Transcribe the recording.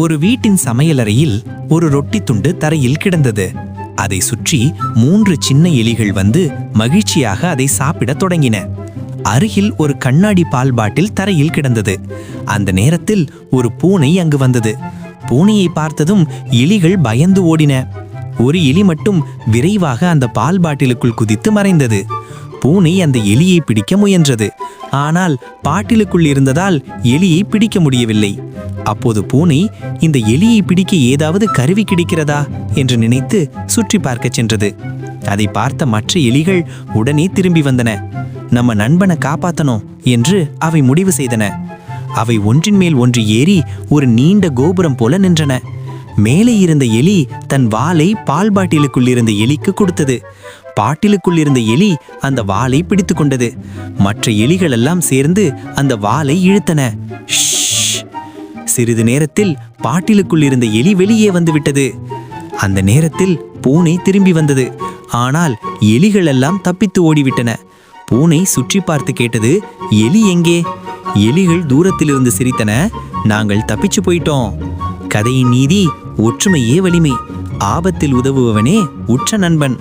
ஒரு வீட்டின் சமையலறையில் ஒரு ரொட்டி துண்டு தரையில் கிடந்தது. அதை சுற்றி 3 சின்ன எலிகள் வந்து மகிழ்ச்சியாக அதை சாப்பிடத் தொடங்கின. அருகில் ஒரு கண்ணாடி பால் பாட்டில் தரையில் கிடந்தது. அந்த நேரத்தில் ஒரு பூனை அங்கு வந்தது. பூனையை பார்த்ததும் எலிகள் பயந்து ஓடின. ஒரு எலி மட்டும் விரைவாக அந்த பால் பாட்டிலுக்குள் குதித்து மறைந்தது. பூனை அந்த எலியை பிடிக்க முயன்றது. ஆனால் பாட்டிலுக்குள் இருந்ததால் எலியை பிடிக்க முடியவில்லை. அப்போது பூனை இந்த எலியை பிடிக்க ஏதாவது கருவி கிடைக்கிறதா என்று நினைத்து சுற்றி பார்க்க சென்றது. அதை பார்த்த மற்ற எலிகள் உடனே திரும்பி வந்தன. நம்ம நண்பனை காப்பாத்தணும் என்று அவை முடிவு செய்தன. அவை ஒன்றின் மேல் ஒன்று ஏறி ஒரு நீண்ட கோபுரம் போல நின்றன. மேலே இருந்த எலி தன் வாலை பால் பாட்டிலுக்குள் இருந்த எலிக்கு கொடுத்தது. பாட்டிலுக்குள் இருந்த எலி அந்த வாலை பிடித்து கொண்டது. மற்ற எலிகள் எல்லாம் சேர்ந்து அந்த வாலை இழுத்தன. சிறிது நேரத்தில் பாட்டிலுக்குள் இருந்த எலி வெளியே வந்துவிட்டது. அந்த நேரத்தில் பூனை திரும்பி வந்தது. ஆனால் எலிகள் எல்லாம் தப்பித்து ஓடிவிட்டன. பூனை சுற்றி பார்த்து கேட்டது, எலி எங்கே? எலிகள் தூரத்திலிருந்து சிரித்தன. நாங்கள் தப்பிச்சு போயிட்டோம். கதையின் நீதி, ஒற்றுமையே வலிமை. ஆபத்தில் உதவுபவனே உற்ற நண்பன்.